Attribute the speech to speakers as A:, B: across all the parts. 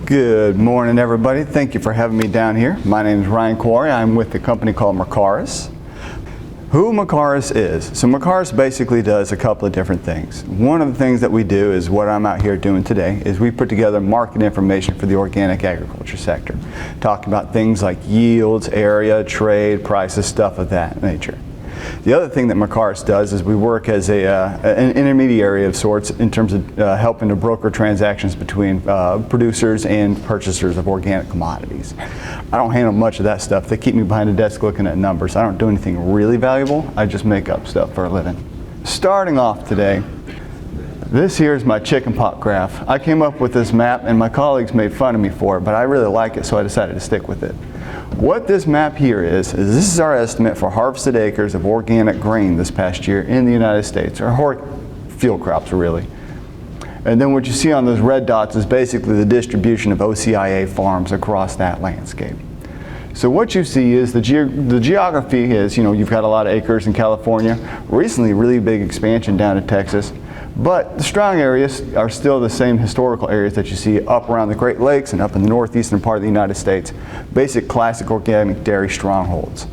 A: Good morning, everybody. Thank you for having me down here. My name is Ryan Koory. I'm with a company called Mercaris. Who Mercaris is? So Mercaris basically does a couple of different things. One of the things that we do is what I'm out here doing today is we put together market information for the organic agriculture sector. Talking about things like yields, area, trade, prices, stuff of that nature. The other thing that Mercaris does is we work as an intermediary of sorts in terms of helping to broker transactions between producers and purchasers of organic commodities. I don't handle much of that stuff. They keep me behind a desk looking at numbers. I don't do anything really valuable. I just make up stuff for a living. Starting off today, this here is my chicken pox graph. I came up with this map and my colleagues made fun of me for it, but I really like it, so I decided to stick with it. What this map here is this is our estimate for harvested acres of organic grain this past year in the United States, or field crops really. And then what you see on those red dots is basically the distribution of OCIA farms across that landscape. So what you see is the geography is, you've got a lot of acres in California, recently really big expansion down to Texas, but the strong areas are still the same historical areas that you see up around the Great Lakes and up in the northeastern part of the United States, basic classic organic dairy strongholds.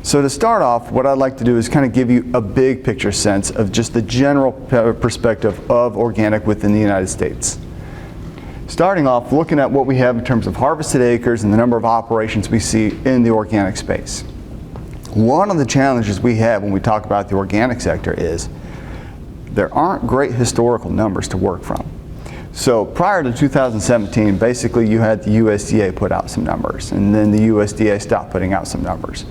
A: So to start off, what I'd like to do is kind of give you a big picture sense of just the general perspective of organic within the United States. Starting off, looking at what we have in terms of harvested acres and the number of operations we see in the organic space. One of the challenges we have when we talk about the organic sector is there aren't great historical numbers to work from. So prior to 2017, basically you had the USDA put out some numbers, and then the USDA stopped putting out some numbers.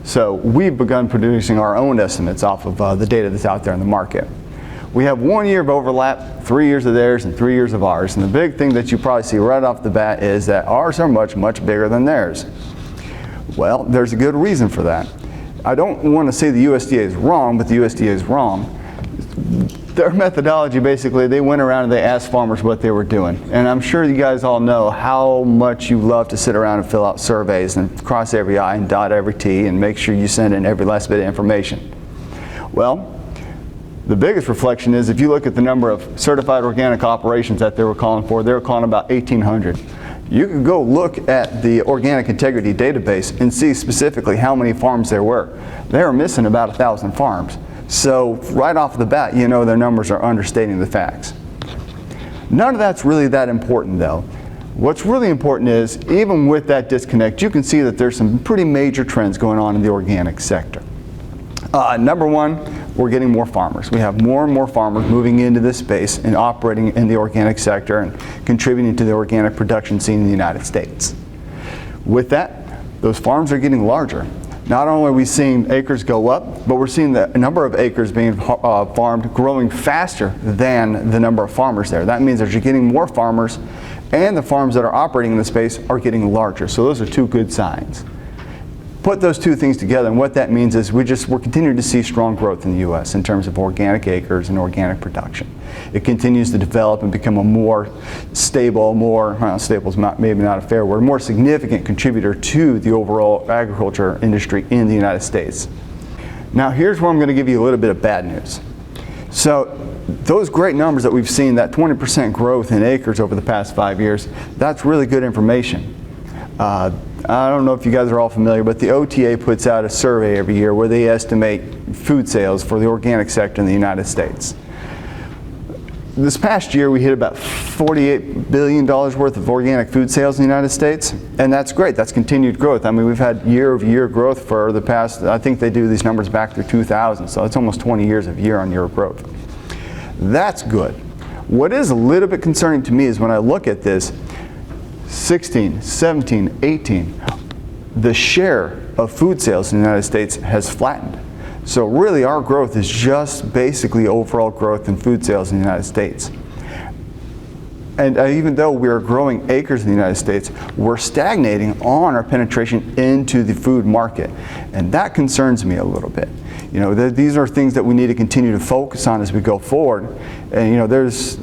A: So we've begun producing our own estimates off of the data that's out there in the market. We have 1 year of overlap, 3 years of theirs and 3 years of ours. And the big thing that you probably see right off the bat is that ours are much, much bigger than theirs. Well, there's a good reason for that. I don't want to say the USDA is wrong, but the USDA is wrong. Their methodology, basically, they went around and they asked farmers what they were doing. And I'm sure you guys all know how much you love to sit around and fill out surveys and cross every I and dot every T and make sure you send in every last bit of information. Well, the biggest reflection is if you look at the number of certified organic operations that they were calling for, they were calling about 1,800. You could go look at the organic integrity database and see specifically how many farms there were. They were missing about 1,000 farms. So right off the bat, you know their numbers are understating the facts. None of that's really that important though. What's really important is, even with that disconnect, you can see that there's some pretty major trends going on in the organic sector. Number one, we're getting more farmers. We have more and more farmers moving into this space and operating in the organic sector and contributing to the organic production scene in the United States. With that, those farms are getting larger. Not only are we seeing acres go up, but we're seeing the number of acres being farmed growing faster than the number of farmers there. That means that you're getting more farmers, and the farms that are operating in the space are getting larger. So those are two good signs. Put those two things together, and what that means is we're continuing to see strong growth in the U.S. in terms of organic acres and organic production. It continues to develop and become a more stable, stable is maybe not a fair word, more significant contributor to the overall agriculture industry in the United States. Now here's where I'm going to give you a little bit of bad news. So those great numbers that we've seen, that 20% growth in acres over the past 5 years, that's really good information. I don't know if you guys are all familiar, but the OTA puts out a survey every year where they estimate food sales for the organic sector in the United States. This past year we hit about $48 billion worth of organic food sales in the United States, and that's great. That's continued growth. I mean, we've had year-over-year growth for the past, I think they do these numbers back through 2000, so it's almost 20 years of year-on-year growth. That's good. What is a little bit concerning to me is when I look at this, 16, 17, 18, the share of food sales in the United States has flattened. So really our growth is just basically overall growth in food sales in the United States. And even though we're growing acres in the United States, we're stagnating on our penetration into the food market. And that concerns me a little bit. These are things that we need to continue to focus on as we go forward. And there's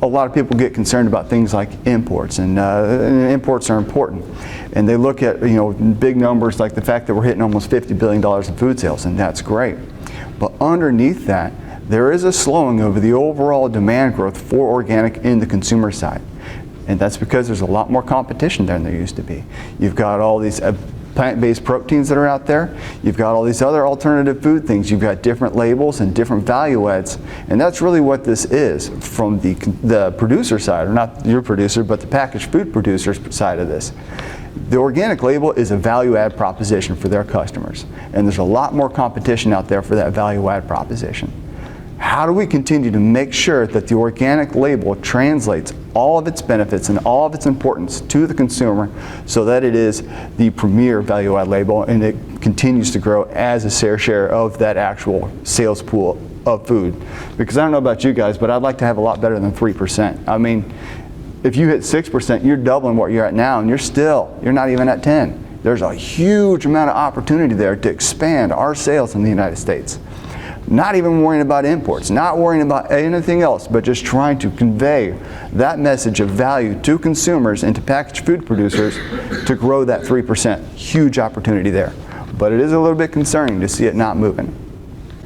A: a lot of people get concerned about things like imports, and imports are important. And they look at big numbers like the fact that we're hitting almost $50 billion in food sales, and that's great. But underneath that, there is a slowing of the overall demand growth for organic in the consumer side. And that's because there's a lot more competition than there used to be. You've got all these plant-based proteins that are out there. You've got all these other alternative food things. You've got different labels and different value adds. And that's really what this is from the producer side, or not your producer, but the packaged food producer side of this. The organic label is a value add proposition for their customers. And there's a lot more competition out there for that value add proposition. How do we continue to make sure that the organic label translates all of its benefits and all of its importance to the consumer so that it is the premier value add label and it continues to grow as a share of that actual sales pool of food? Because I don't know about you guys, but I'd like to have a lot better than 3%. I mean, if you hit 6%, you're doubling what you're at now, and you're not even at 10. There's a huge amount of opportunity there to expand our sales in the United States. Not even worrying about imports, not worrying about anything else, but just trying to convey that message of value to consumers and to packaged food producers to grow that 3%. Huge opportunity there. But it is a little bit concerning to see it not moving.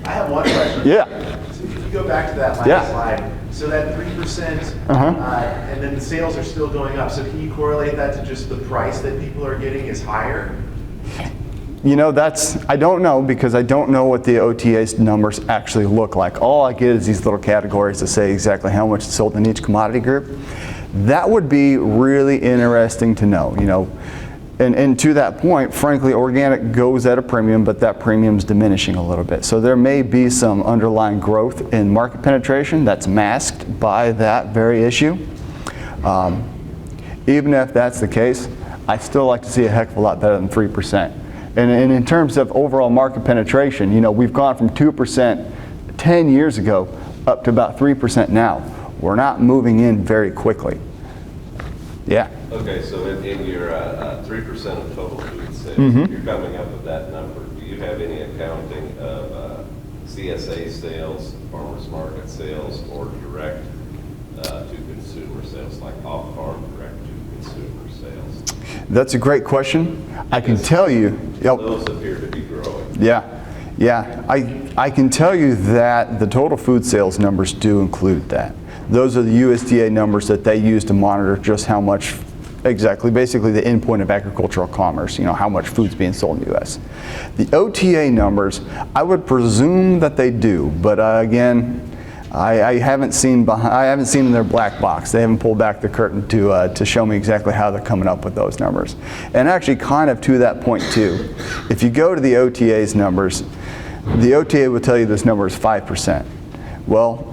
B: I have one question.
A: Yeah.
B: So if you go back to that last slide, so that 3%, and then the sales are still going up. So can you correlate that to just the price that people are getting is higher?
A: You know, I don't know, because I don't know what the OTA's numbers actually look like. All I get is these little categories to say exactly how much is sold in each commodity group. That would be really interesting to know, you know. And to that point, frankly, organic goes at a premium, but that premium's diminishing a little bit. So there may be some underlying growth in market penetration that's masked by that very issue. Even if that's the case, I still like to see a heck of a lot better than 3%. And in terms of overall market penetration, you know, we've gone from 2% 10 years ago up to about 3% now. We're not moving in very quickly. Yeah.
C: Okay, so in your 3% of total food sales, you're coming up with that number. Do you have any accounting of CSA sales, farmers market sales, or direct to consumer sales, like off-farm direct to consumer sales?
A: That's a great question. I can tell you. Yep.
C: Those appear to be growing.
A: Yeah. I can tell you that the total food sales numbers do include that. Those are the USDA numbers that they use to monitor just how much, exactly, basically the endpoint of agricultural commerce, you know, how much food's being sold in the U.S. The OTA numbers, I would presume that they do, but again, I haven't seen in their black box. They haven't pulled back the curtain to show me exactly how they're coming up with those numbers. And actually, kind of to that point too, if you go to the OTA's numbers, the OTA will tell you this number is 5%. Well,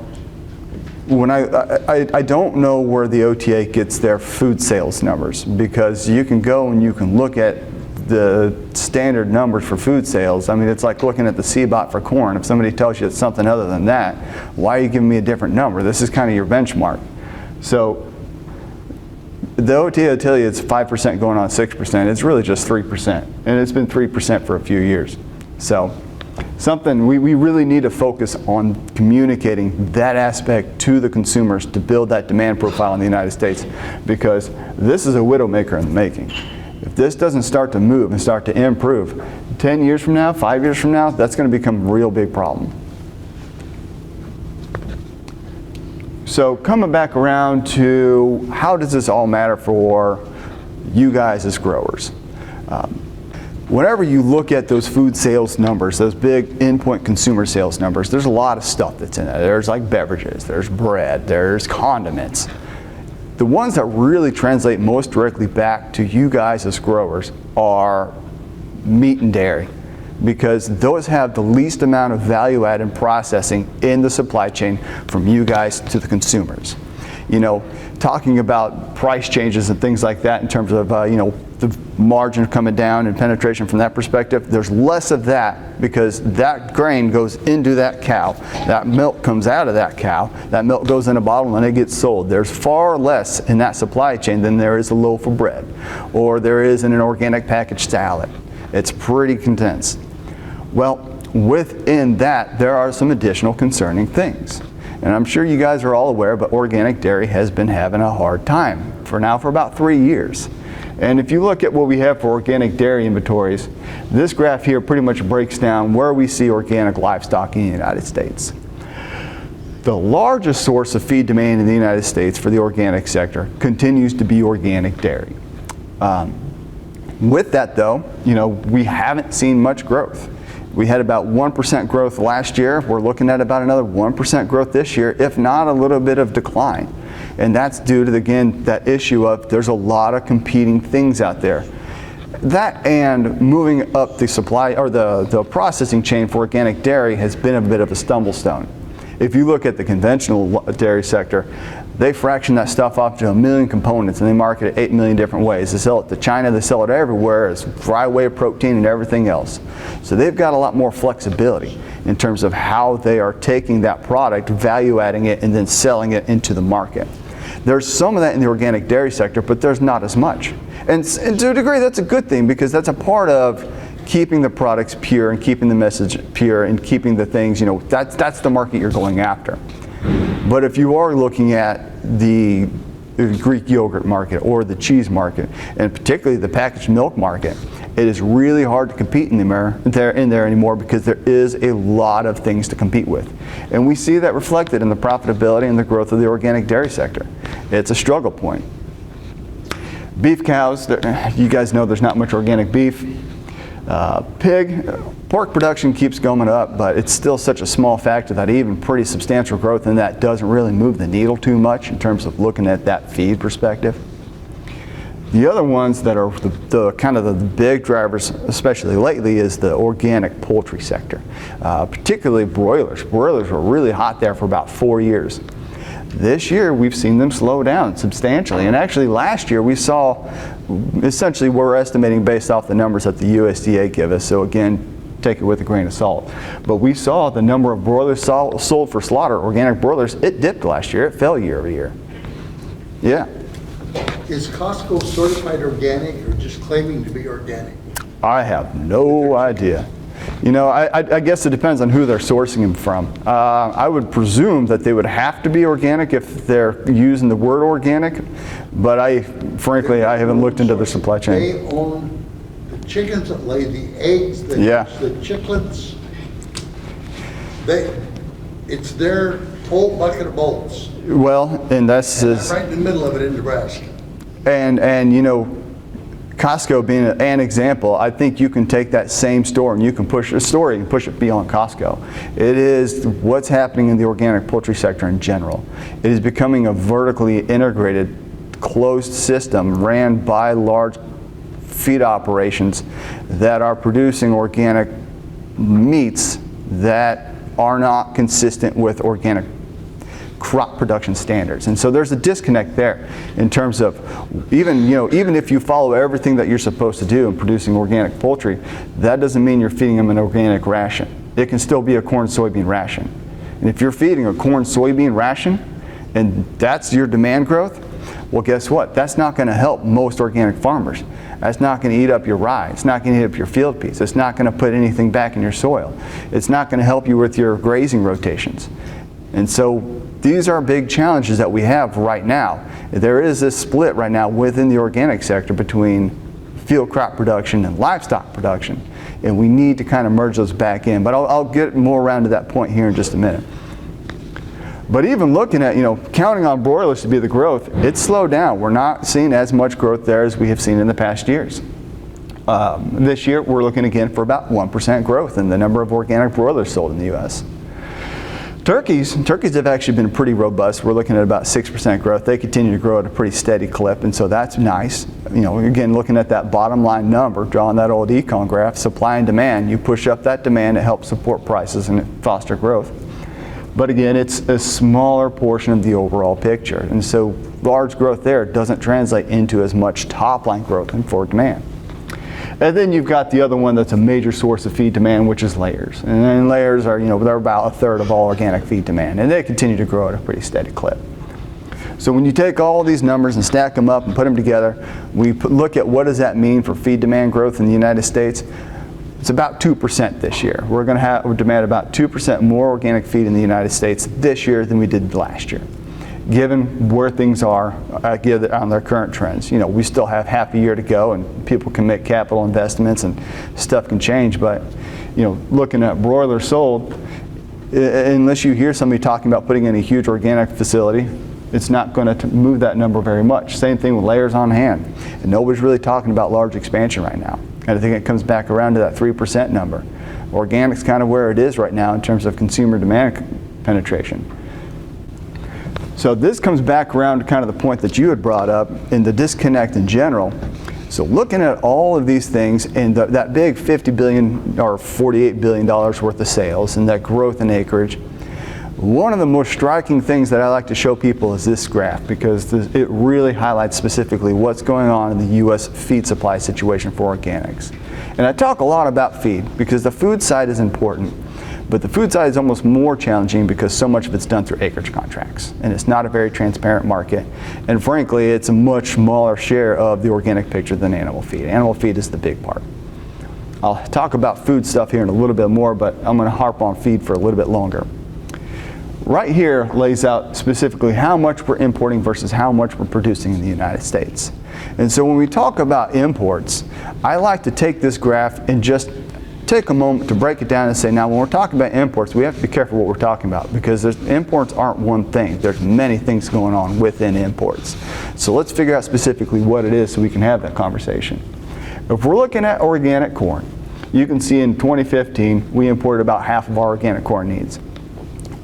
A: when I don't know where the OTA gets their food sales numbers, because you can go and you can look at the standard numbers for food sales. I mean, it's like looking at the CBOT for corn. If somebody tells you it's something other than that, why are you giving me a different number? This is kind of your benchmark. So the OTA will tell you it's 5% going on 6%. It's really just 3%. And it's been 3% for a few years. So something we really need to focus on communicating that aspect to the consumers to build that demand profile in the United States, because this is a widowmaker in the making. If this doesn't start to move and start to improve, 10 years from now, 5 years from now, that's going to become a real big problem. So coming back around to how does this all matter for you guys as growers? Whenever you look at those food sales numbers, those big endpoint consumer sales numbers, there's a lot of stuff that's in there. There's like beverages, there's bread, there's condiments. The ones that really translate most directly back to you guys as growers are meat and dairy, because those have the least amount of value add and processing in the supply chain from you guys to the consumers. You know, talking about price changes and things like that in terms of, you know, the margin coming down and penetration from that perspective, there's less of that because that grain goes into that cow. That milk comes out of that cow. That milk goes in a bottle and it gets sold. There's far less in that supply chain than there is a loaf of bread or there is in an organic packaged salad. It's pretty condensed. Well, within that, there are some additional concerning things. And I'm sure you guys are all aware, but organic dairy has been having a hard time for about 3 years. And if you look at what we have for organic dairy inventories, this graph here pretty much breaks down where we see organic livestock in the United States. The largest source of feed demand in the United States for the organic sector continues to be organic dairy. With that though, we haven't seen much growth. We had about 1% growth last year. We're looking at about another 1% growth this year, if not a little bit of decline. And that's due to, again, that issue of there's a lot of competing things out there. That and moving up the supply or the processing chain for organic dairy has been a bit of a stumble stone. If you look at the conventional dairy sector, they fraction that stuff off to 1 million components and they market it 8 million different ways. They sell it to China, they sell it everywhere as dry whey protein and everything else. So they've got a lot more flexibility in terms of how they are taking that product, value adding it, and then selling it into the market. There's some of that in the organic dairy sector, but there's not as much. And to a degree, that's a good thing because that's a part of keeping the products pure and keeping the message pure and keeping the things, that's the market you're going after. But if you are looking at the Greek yogurt market or the cheese market, and particularly the packaged milk market, it is really hard to compete in there anymore because there is a lot of things to compete with. And we see that reflected in the profitability and the growth of the organic dairy sector. It's a struggle point. Beef cows, you guys know there's not much organic beef. Pork production keeps going up, but it's still such a small factor that even pretty substantial growth in that doesn't really move the needle too much in terms of looking at that feed perspective. The other ones that are the kind of the big drivers, especially lately, is the organic poultry sector, particularly broilers. Broilers were really hot there for about 4 years. This year, we've seen them slow down substantially. And actually, last year, we saw, essentially, we're estimating based off the numbers that the USDA give us. So again, take it with a grain of salt. But we saw the number of broilers sold for slaughter, organic broilers, it dipped last year. It fell year over year. Yeah.
D: Is Costco certified organic or just claiming to be organic?
A: I have no idea. I guess it depends on who they're sourcing them from. I would presume that they would have to be organic if they're using the word organic, but frankly, I haven't looked into the supply chain.
D: They own the chickens that lay the eggs, the chicklets. It's their whole bucket of bolts.
A: Well, and that's
D: right in the middle of it in Nebraska.
A: And Costco being an example, I think you can take that same store and you can push a story and push it beyond Costco. It is what's happening in the organic poultry sector in general. It is becoming a vertically integrated, closed system ran by large feed operations that are producing organic meats that are not consistent with organic crop production standards. And so there's a disconnect there in terms of even if you follow everything that you're supposed to do in producing organic poultry, that doesn't mean you're feeding them an organic ration. It can still be a corn soybean ration. And if you're feeding a corn soybean ration and that's your demand growth, well, guess what? That's not going to help most organic farmers. That's not going to eat up your rye. It's not going to eat up your field piece. It's not going to put anything back in your soil. It's not going to help you with your grazing rotations. And so these are big challenges that we have right now. There is this split right now within the organic sector between field crop production and livestock production, and we need to kind of merge those back in. But I'll get more around to that point here in just a minute. But even looking at, counting on broilers to be the growth, it's slowed down. We're not seeing as much growth there as we have seen in the past years. This year, we're looking again for about 1% growth in the number of organic broilers sold in the U.S. Turkeys have actually been pretty robust. We're looking at about 6% growth. They continue to grow at a pretty steady clip, and so that's nice. Again, looking at that bottom line number, drawing that old econ graph, supply and demand, you push up that demand, it helps support prices and foster growth. But again, it's a smaller portion of the overall picture, and so large growth there doesn't translate into as much top line growth and for demand. And then you've got the other one that's a major source of feed demand, which is layers. And then layers are, they're about 1/3 of all organic feed demand, and they continue to grow at a pretty steady clip. So when you take all these numbers and stack them up and put them together, we look at what does that mean for feed demand growth in the United States. It's about 2% this year. We're going to demand about 2% more organic feed in the United States this year than we did last year, given where things are on their current trends. We still have half a year to go and people can make capital investments and stuff can change, but looking at broilers sold, unless you hear somebody talking about putting in a huge organic facility, it's not going to move that number very much. Same thing with layers on hand. And nobody's really talking about large expansion right now. And I think it comes back around to that 3% number. Organic's kind of where it is right now in terms of consumer demand penetration. So this comes back around to kind of the point that you had brought up in the disconnect in general. So looking at all of these things and that big $50 billion or $48 billion worth of sales and that growth in acreage, one of the most striking things that I like to show people is this graph, because it really highlights specifically what's going on in the U.S. feed supply situation for organics. And I talk a lot about feed because the food side is important, but the food side is almost more challenging because so much of it's done through acreage contracts, and it's not a very transparent market. And frankly, it's a much smaller share of the organic picture than animal feed. Animal feed is the big part. I'll talk about food stuff here in a little bit more, but I'm going to harp on feed for a little bit longer. Right here lays out specifically how much we're importing versus how much we're producing in the United States. And so when we talk about imports, I like to take this graph and just take a moment to break it down and say, now when we're talking about imports, we have to be careful what we're talking about, because imports aren't one thing. There's many things going on within imports. So let's figure out specifically what it is so we can have that conversation. If we're looking at organic corn, you can see in 2015 we imported about half of our organic corn needs.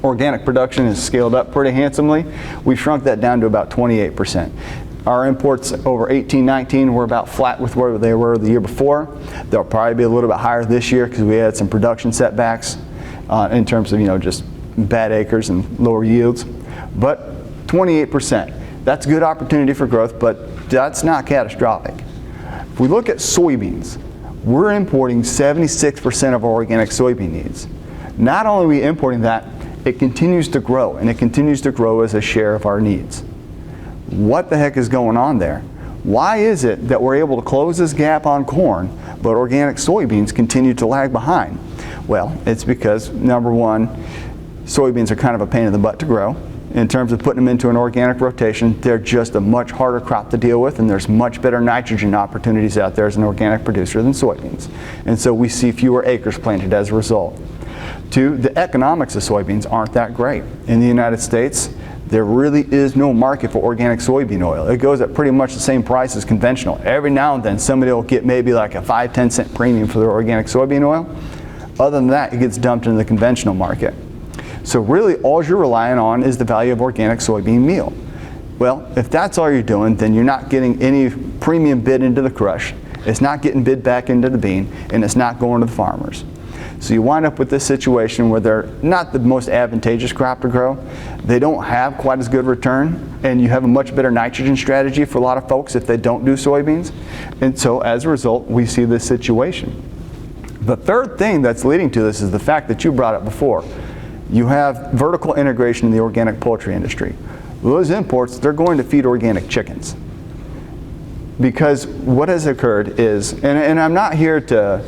A: Organic production has scaled up pretty handsomely. We've shrunk that down to about 28%. Our imports over 18-19 were about flat with where they were the year before. They'll probably be a little bit higher this year because we had some production setbacks in terms of just bad acres and lower yields. But 28%, that's a good opportunity for growth, but that's not catastrophic. If we look at soybeans, we're importing 76% of our organic soybean needs. Not only are we importing that, it continues to grow, and it continues to grow as a share of our needs. What the heck is going on there? Why is it that we're able to close this gap on corn, but organic soybeans continue to lag behind? Well, it's because, number one, soybeans are kind of a pain in the butt to grow. In terms of putting them into an organic rotation, they're just a much harder crop to deal with, and there's much better nitrogen opportunities out there as an organic producer than soybeans. And so we see fewer acres planted as a result. Two, the economics of soybeans aren't that great. In the United States, there really is no market for organic soybean oil. It goes at pretty much the same price as conventional. Every now and then somebody will get maybe like a 5-10 cent premium for their organic soybean oil. Other than that, it gets dumped into the conventional market. So really all you're relying on is the value of organic soybean meal. Well, if that's all you're doing, then you're not getting any premium bid into the crush. It's not getting bid back into the bean, and it's not going to the farmers. So you wind up with this situation where they're not the most advantageous crop to grow. They don't have quite as good return, and you have a much better nitrogen strategy for a lot of folks if they don't do soybeans. And so as a result, we see this situation. The third thing that's leading to this is the fact that you brought up before. You have vertical integration in the organic poultry industry. Those imports, they're going to feed organic chickens. Because what has occurred is, and I'm not here to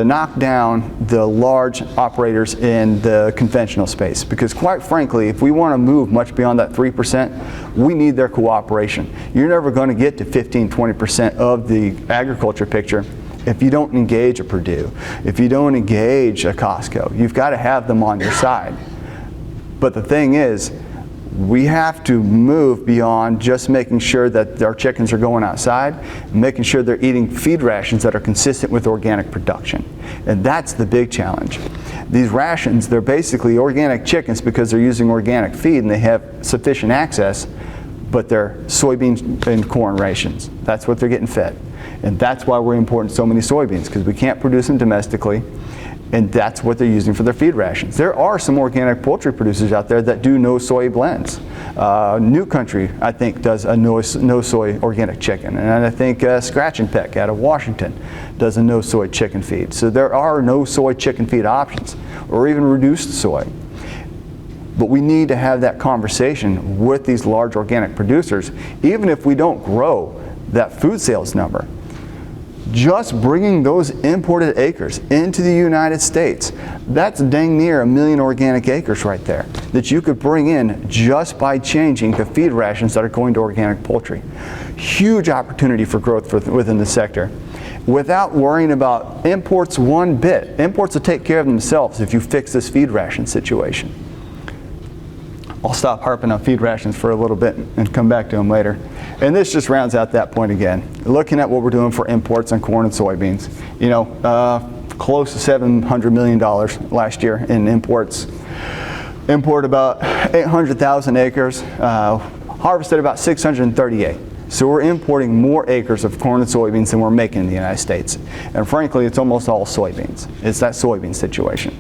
A: knock down the large operators in the conventional space, because quite frankly, if we want to move much beyond that 3%, we need their cooperation. You're never going to get to 15-20% of the agriculture picture if you don't engage a Purdue, if you don't engage a Costco. You've got to have them on your side. But the thing is, we have to move beyond just making sure that our chickens are going outside, and making sure they're eating feed rations that are consistent with organic production. And that's the big challenge. These rations, they're basically organic chickens because they're using organic feed and they have sufficient access, but they're soybean and corn rations. That's what they're getting fed. And that's why we're importing so many soybeans, because we can't produce them domestically. And that's what they're using for their feed rations. There are some organic poultry producers out there that do no soy blends. New Country, I think, does a no soy organic chicken. And I think Scratch and Peck out of Washington does a no soy chicken feed. So there are no soy chicken feed options, or even reduced soy. But we need to have that conversation with these large organic producers, even if we don't grow that food sales number. Just bringing those imported acres into the United States, that's dang near 1 million organic acres right there that you could bring in just by changing the feed rations that are going to organic poultry. Huge opportunity for growth within the sector. without worrying about imports one bit. Imports will take care of themselves if you fix this feed ration situation. I'll stop harping on feed rations for a little bit and come back to them later. And this just rounds out that point again. Looking at what we're doing for imports on corn and soybeans. You know, close to $700 million last year in imports. Import about 800,000 acres, harvested about 638. So we're importing more acres of corn and soybeans than we're making in the United States. And frankly, it's almost all soybeans. It's that soybean situation.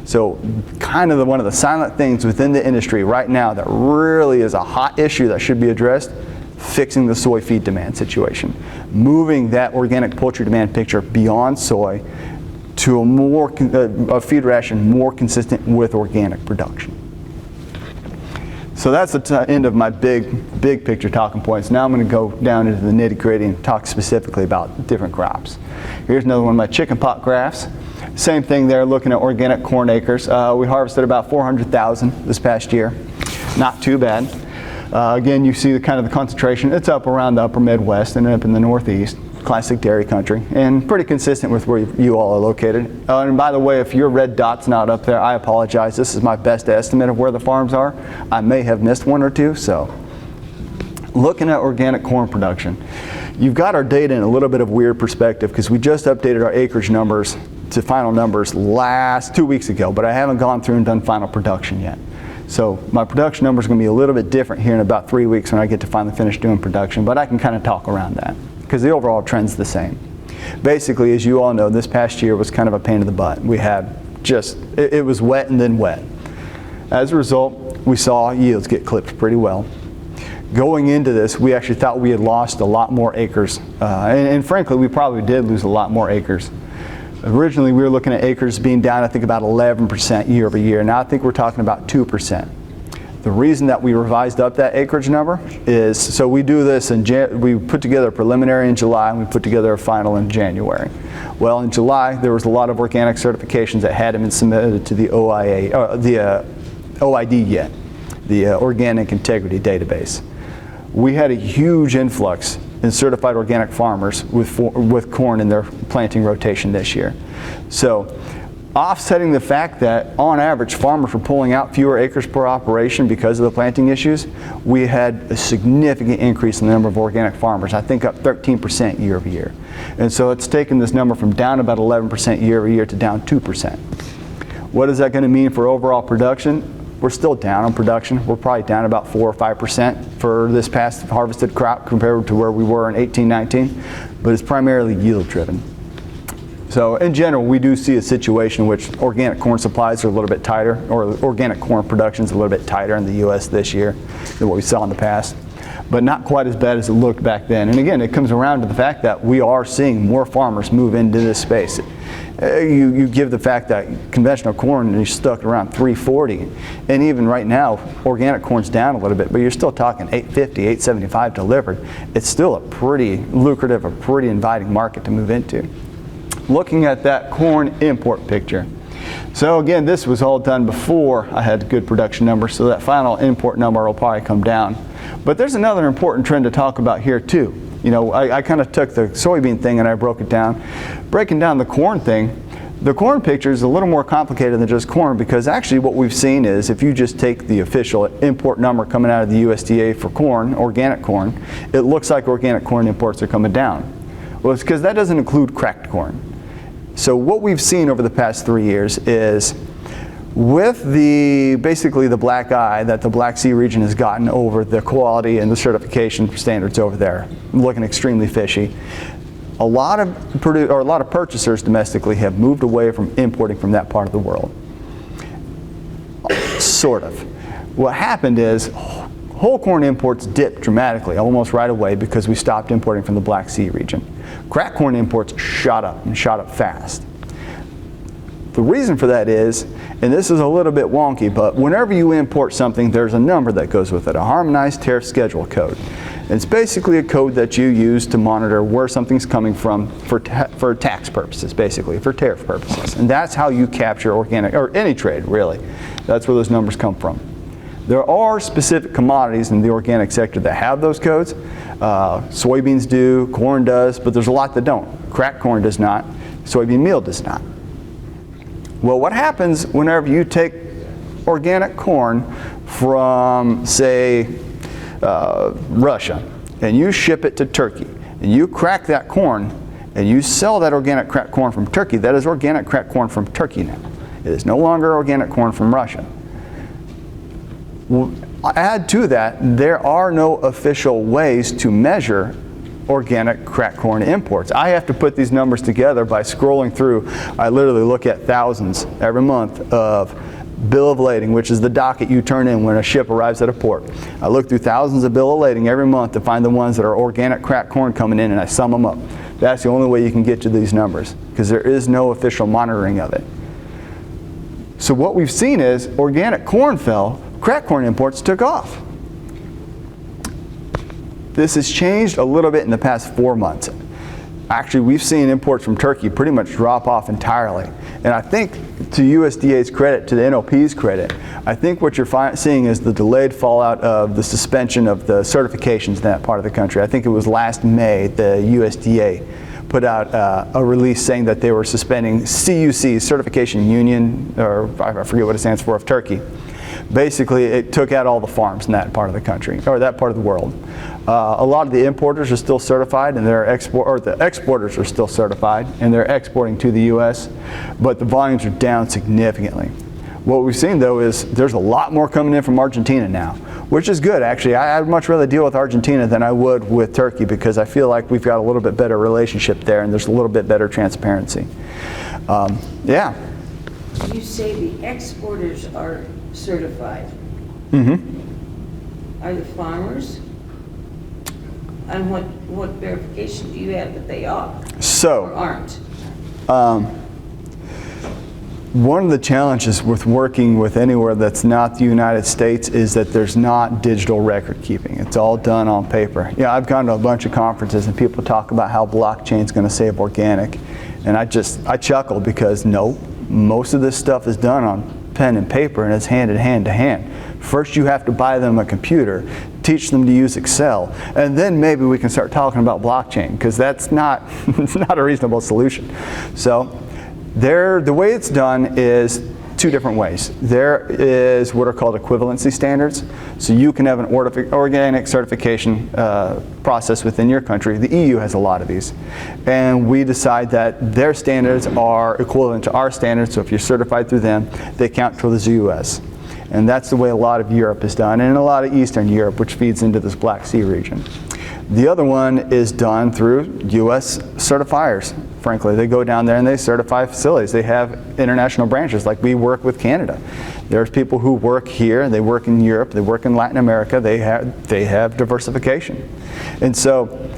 A: So kind of one of the silent things within the industry right now that really is a hot issue that should be addressed, fixing the soy feed demand situation. Moving that organic poultry demand picture beyond soy to a feed ration more consistent with organic production. So that's the end of my big picture talking points. Now I'm going to go down into the nitty-gritty and talk specifically about different crops. Here's another one of my chicken pot graphs. Same thing there, looking at organic corn acres. We harvested about 400,000 this past year. Not too bad. Again, you see the kind of the concentration. It's up around the upper Midwest and up in the Northeast. Classic dairy country, and pretty consistent with where you all are located. And by the way, if your red dot's not up there, I apologize. This is my best estimate of where the farms are. I may have missed one or two. So looking at organic corn production, you've got our data in a little bit of weird perspective because we just updated our acreage numbers to final numbers 2 weeks ago, but I haven't gone through and done final production yet. So my production numbers are going to be a little bit different here in about 3 weeks when I get to finally finish doing production, but I can kind of talk around that, because the overall trend's the same. Basically, as you all know, this past year was kind of a pain in the butt. We had it was wet and then wet. As a result, we saw yields get clipped pretty well. Going into this, we actually thought we had lost a lot more acres. And frankly, we probably did lose a lot more acres. Originally, we were looking at acres being down, I think, about 11% year over year. Now I think we're talking about 2%. The reason that we revised up that acreage number is, so we do this we put together a preliminary in July and we put together a final in January. Well, in July, there was a lot of organic certifications that hadn't been submitted to the OID yet, the Organic Integrity Database. We had a huge influx in certified organic farmers with corn in their planting rotation this year. So, offsetting the fact that on average farmers were pulling out fewer acres per operation because of the planting issues, we had a significant increase in the number of organic farmers, I think up 13% year over year. And so it's taken this number from down about 11% year over year to down 2%. What is that going to mean for overall production? We're still down on production. We're probably down about 4 or 5% for this past harvested crop compared to where we were in 18-19, but it's primarily yield driven. So in general, we do see a situation in which organic corn supplies are a little bit tighter, or organic corn production is a little bit tighter in the U.S. this year than what we saw in the past, but not quite as bad as it looked back then. And again, it comes around to the fact that we are seeing more farmers move into this space. You give the fact that conventional corn is stuck around 340, and even right now, organic corn's down a little bit, but you're still talking 850, 875 delivered. It's still a pretty lucrative, a pretty inviting market to move into. Looking at that corn import picture. So again, this was all done before I had good production numbers, so that final import number will probably come down. But there's another important trend to talk about here too. You know, I kind of took the soybean thing and I broke it down. Breaking down the corn thing, the corn picture is a little more complicated than just corn, because actually what we've seen is if you just take the official import number coming out of the USDA for corn, organic corn, it looks like organic corn imports are coming down. Well, it's because that doesn't include cracked corn. So what we've seen over the past 3 years is, with basically the black eye that the Black Sea region has gotten over the quality and the certification standards over there, looking extremely fishy, a lot of purchasers domestically have moved away from importing from that part of the world. Sort of. What happened is whole corn imports dipped dramatically, almost right away, because we stopped importing from the Black Sea region. Cracked corn imports shot up, and shot up fast. The reason for that is, and this is a little bit wonky, but whenever you import something, there's a number that goes with it, a harmonized tariff schedule code. And it's basically a code that you use to monitor where something's coming from for tax purposes, basically, for tariff purposes. And that's how you capture organic, or any trade, really. That's where those numbers come from. There are specific commodities in the organic sector that have those codes. Soybeans do, corn does, but there's a lot that don't. Cracked corn does not, soybean meal does not. Well, what happens whenever you take organic corn from, say, Russia, and you ship it to Turkey, and you crack that corn, and you sell that organic cracked corn from Turkey? That is organic cracked corn from Turkey now. It is no longer organic corn from Russia. Add to that, there are no official ways to measure organic cracked corn imports. I have to put these numbers together by scrolling through. I literally look at thousands every month of bill of lading, which is the docket you turn in when a ship arrives at a port. I look through thousands of bill of lading every month to find the ones that are organic cracked corn coming in, and I sum them up. That's the only way you can get to these numbers, because there is no official monitoring of it. So what we've seen is organic corn fell, cracked corn imports took off. This has changed a little bit in the past 4 months. Actually, we've seen imports from Turkey pretty much drop off entirely. And I think, to USDA's credit, to the NOP's credit, I think what you're seeing is the delayed fallout of the suspension of the certifications in that part of the country. I think it was last May the USDA put out a release saying that they were suspending CUC, Certification Union, or I forget what it stands for, of Turkey. Basically, it took out all the farms in that part of the country, or that part of the world. A lot of the importers are still certified, and the exporters are still certified, and they're exporting to the U.S., but the volumes are down significantly. What we've seen, though, is there's a lot more coming in from Argentina now, which is good, actually. I'd much rather deal with Argentina than I would with Turkey, because I feel like we've got a little bit better relationship there, and there's a little bit better transparency. Yeah.
E: You say the exporters are certified.
A: Mm-hmm.
E: Are the farmers? And what verification do you have that they are or aren't?
A: One of the challenges with working with anywhere that's not the United States is that there's not digital record keeping. It's all done on paper. Yeah, I've gone to a bunch of conferences and people talk about how blockchain is going to save organic, and I chuckle, because no, most of this stuff is done on pen and paper, and it's handed hand to hand. First you have to buy them a computer, teach them to use Excel, and then maybe we can start talking about blockchain, because that's not, it's not a reasonable solution. So the way it's done is two different ways. There is what are called equivalency standards. So you can have an organic certification process within your country. The EU has a lot of these. And we decide that their standards are equivalent to our standards, so if you're certified through them, they count towards the US. And that's the way a lot of Europe is done, and a lot of Eastern Europe, which feeds into this Black Sea region. The other one is done through US certifiers. Frankly, they go down there and they certify facilities. They have international branches, like we work with Canada. There's people who work here, they work in Europe, they work in Latin America, they have diversification. And so,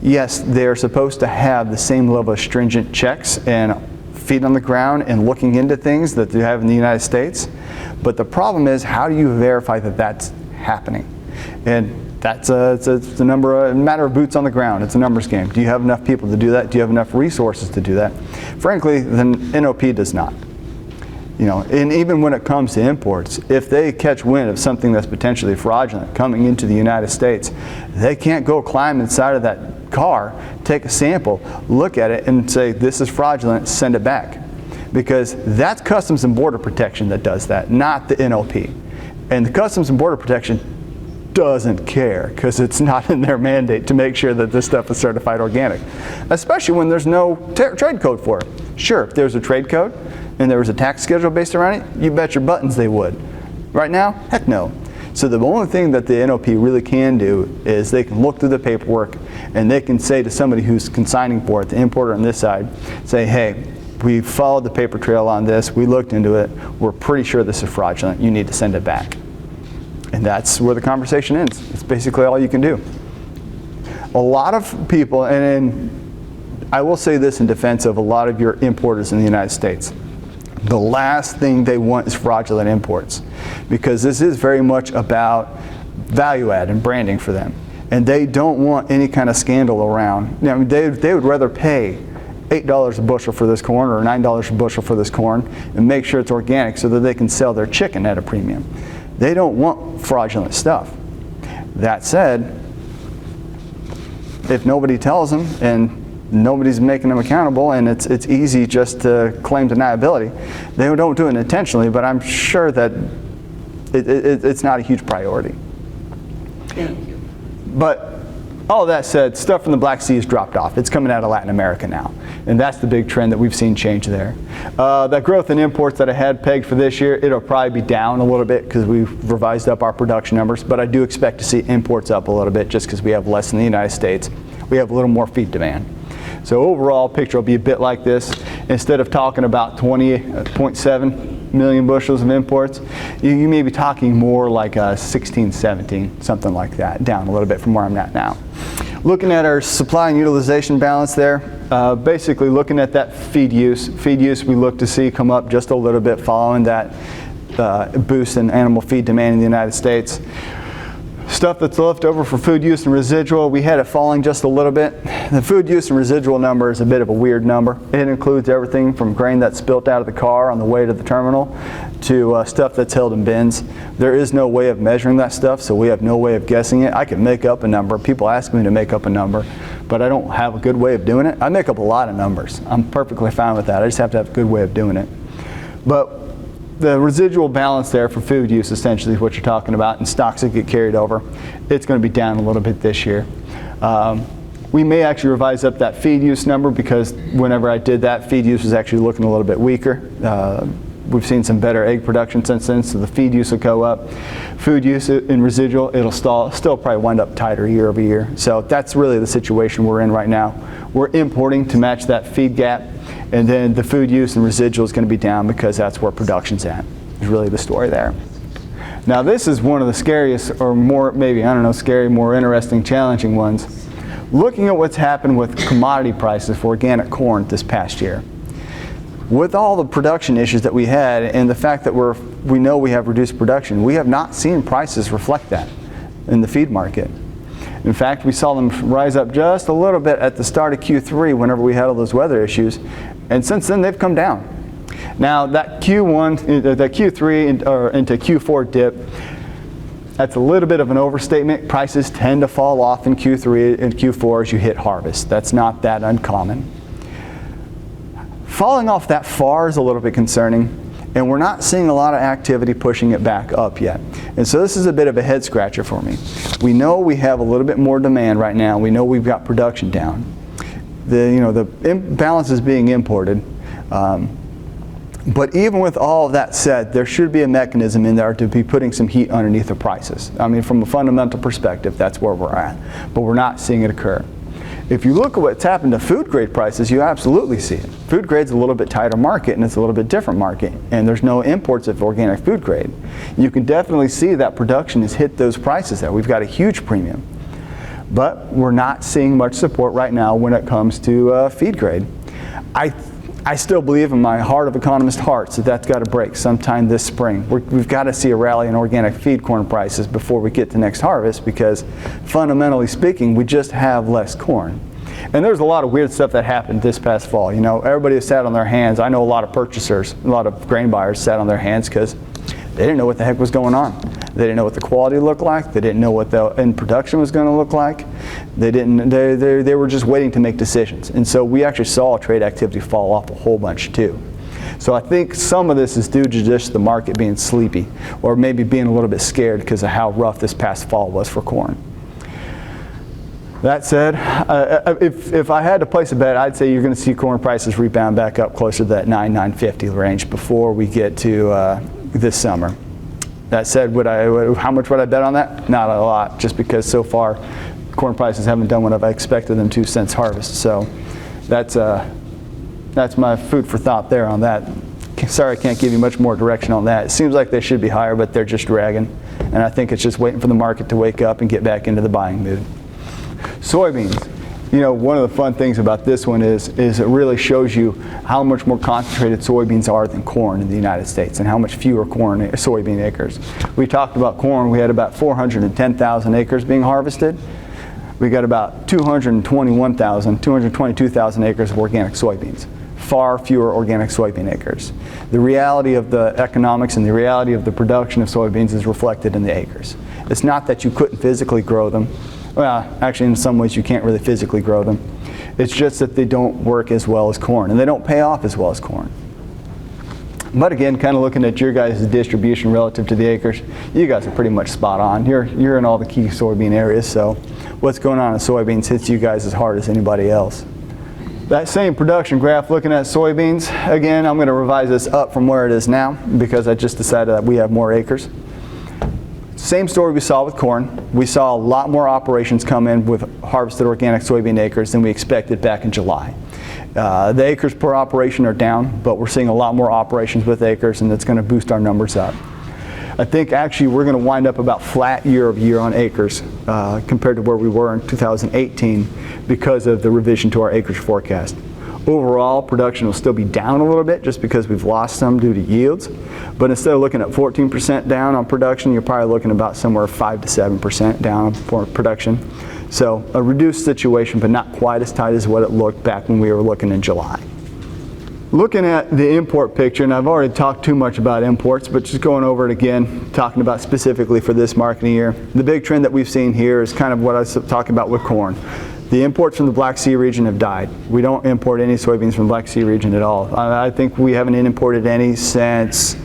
A: yes, they're supposed to have the same level of stringent checks and feet on the ground and looking into things that they have in the United States. But the problem is, how do you verify that that's happening? And it's a matter of boots on the ground. It's a numbers game. Do you have enough people to do that? Do you have enough resources to do that? Frankly, the NOP does not. You know, and even when it comes to imports, if they catch wind of something that's potentially fraudulent coming into the United States, they can't go climb inside of that car, take a sample, look at it, and say, this is fraudulent, send it back. Because that's Customs and Border Protection that does that, not the NOP. And the Customs and Border Protection doesn't care, because it's not in their mandate to make sure that this stuff is certified organic, especially when there's no trade code for it. Sure, if there's a trade code and there was a tax schedule based around it, you bet your buttons they would. Right now, heck no. So the only thing that the NOP really can do is they can look through the paperwork, and they can say to somebody who's consigning for it, the importer on this side, say, hey, we followed the paper trail on this, we looked into it, we're pretty sure this is fraudulent, you need to send it back. And that's where the conversation ends. It's basically all you can do. A lot of people, and I will say this in defense of a lot of your importers in the United States, the last thing they want is fraudulent imports, because this is very much about value add and branding for them. And they don't want any kind of scandal around. I mean, they would rather pay $8 a bushel for this corn, or $9 a bushel for this corn, and make sure it's organic so that they can sell their chicken at a premium. They don't want fraudulent stuff. That said, if nobody tells them and nobody's making them accountable, and it's easy just to claim deniability, they don't do it intentionally, but I'm sure that it's not a huge priority.
E: Thank you.
A: But all that said, stuff from the Black Sea has dropped off. It's coming out of Latin America now. And that's the big trend that we've seen change there. That growth in imports that I had pegged for this year, it'll probably be down a little bit because we've revised up our production numbers. But I do expect to see imports up a little bit just because we have less in the United States. We have a little more feed demand. So overall, picture will be a bit like this. Instead of talking about 20.7 million bushels of imports, you may be talking more like 16, 17, something like that, down a little bit from where I'm at now. Looking at our supply and utilization balance there, basically looking at that feed use. Feed use we look to see come up just a little bit following that boost in animal feed demand in the United States. Stuff that's left over for food use and residual, we had it falling just a little bit. The food use and residual number is a bit of a weird number. It includes everything from grain that's spilt out of the car on the way to the terminal to stuff that's held in bins. There is no way of measuring that stuff, so we have no way of guessing it. I can make up a number. People ask me to make up a number, but I don't have a good way of doing it. I make up a lot of numbers. I'm perfectly fine with that. I just have to have a good way of doing it. But the residual balance there for food use essentially is what you're talking about, and stocks that get carried over. It's going to be down a little bit this year. We may actually revise up that feed use number because whenever I did that, feed use was actually looking a little bit weaker. We've seen some better egg production since then, so the feed use will go up. Food use in residual, it'll still probably wind up tighter year over year. So that's really the situation we're in right now. We're importing to match that feed gap, and then the food use and residual is going to be down because that's where production's at. Is really the story there. Now this is one of the scariest, or more, maybe, I don't know, scary, more interesting, challenging ones. Looking at what's happened with commodity prices for organic corn this past year. With all the production issues that we had and the fact that we know we have reduced production, we have not seen prices reflect that in the feed market. In fact, we saw them rise up just a little bit at the start of Q3 whenever we had all those weather issues, and since then they've come down. Now that Q3 into Q4 dip, that's a little bit of an overstatement. Prices tend to fall off in Q3 and Q4 as you hit harvest. That's not that uncommon. Falling off that far is a little bit concerning, and we're not seeing a lot of activity pushing it back up yet. And so this is a bit of a head scratcher for me. We know we have a little bit more demand right now. We know we've got production down. The imbalance is being imported. But even with all of that said, there should be a mechanism in there to be putting some heat underneath the prices. I mean, from a fundamental perspective, that's where we're at. But we're not seeing it occur. If you look at what's happened to food grade prices, you absolutely see it. Food grade's a little bit tighter market, and it's a little bit different market, and there's no imports of organic food grade. You can definitely see that production has hit those prices there. We've got a huge premium. But we're not seeing much support right now when it comes to feed grade. I still believe in my heart of economist hearts that that's got to break sometime this spring. We've got to see a rally in organic feed corn prices before we get to next harvest, because fundamentally speaking, we just have less corn. And there's a lot of weird stuff that happened this past fall. You know, everybody has sat on their hands. I know a lot of purchasers, a lot of grain buyers sat on their hands because they didn't know what the heck was going on. They didn't know what the quality looked like. They didn't know what the end production was going to look like. They were just waiting to make decisions. And so we actually saw trade activity fall off a whole bunch too. So I think some of this is due to just the market being sleepy, or maybe being a little bit scared because of how rough this past fall was for corn. That said, if I had to place a bet, I'd say you're going to see corn prices rebound back up closer to that $9.50 range before we get to this summer. That said, how much would I bet on that? Not a lot, just because so far corn prices haven't done what I've expected them to since harvest. So that's my food for thought there on that. Sorry, I can't give you much more direction on that. It seems like they should be higher, but they're just dragging. And I think it's just waiting for the market to wake up and get back into the buying mood. Soybeans. You know, one of the fun things about this one is it really shows you how much more concentrated soybeans are than corn in the United States, and how much fewer soybean acres. We talked about corn. We had about 410,000 acres being harvested. We got about 222,000 acres of organic soybeans. far fewer organic soybean acres. The reality of the economics and the reality of the production of soybeans is reflected in the acres. It's not that you couldn't physically grow them. Well, actually in some ways you can't really physically grow them. It's just that they don't work as well as corn, and they don't pay off as well as corn. But again, kind of looking at your guys' distribution relative to the acres, you guys are pretty much spot on. You're in all the key soybean areas, so what's going on in soybeans hits you guys as hard as anybody else. That same production graph looking at soybeans, again, I'm going to revise this up from where it is now because I just decided that we have more acres. Same story we saw with corn. We saw a lot more operations come in with harvested organic soybean acres than we expected back in July. The acres per operation are down, but we're seeing a lot more operations with acres, and that's going to boost our numbers up. I think actually we're going to wind up about flat year over year on acres compared to where we were in 2018 because of the revision to our acreage forecast. Overall, production will still be down a little bit just because we've lost some due to yields. But instead of looking at 14% down on production, you're probably looking about somewhere 5 to 7% down on production. So a reduced situation, but not quite as tight as what it looked back when we were looking in July. Looking at the import picture, and I've already talked too much about imports, but just going over it again, talking about specifically for this marketing year, the big trend that we've seen here is kind of what I was talking about with corn. The imports from the Black Sea region have died. We don't import any soybeans from the Black Sea region at all. I think we haven't imported any since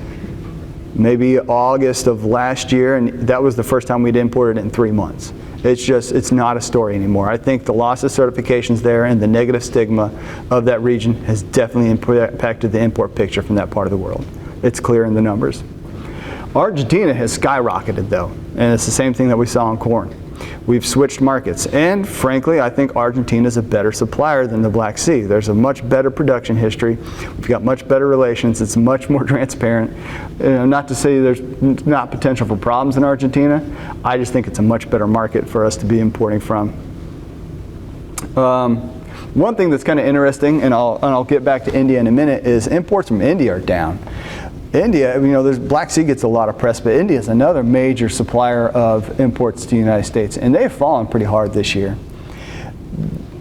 A: maybe August of last year, and that was the first time we'd imported it in 3 months. It's not a story anymore. I think the loss of certifications there and the negative stigma of that region has definitely impacted the import picture from that part of the world. It's clear in the numbers. Argentina has skyrocketed though, and it's the same thing that we saw in corn. We've switched markets, and frankly, I think Argentina is a better supplier than the Black Sea. There's a much better production history. We've got much better relations. It's much more transparent. Not to say there's not potential for problems in Argentina. I just think it's a much better market for us to be importing from. One thing that's kind of interesting, and I'll get back to India in a minute, is imports from India are down. India, there's Black Sea gets a lot of press, but India is another major supplier of imports to the United States, and they've fallen pretty hard this year.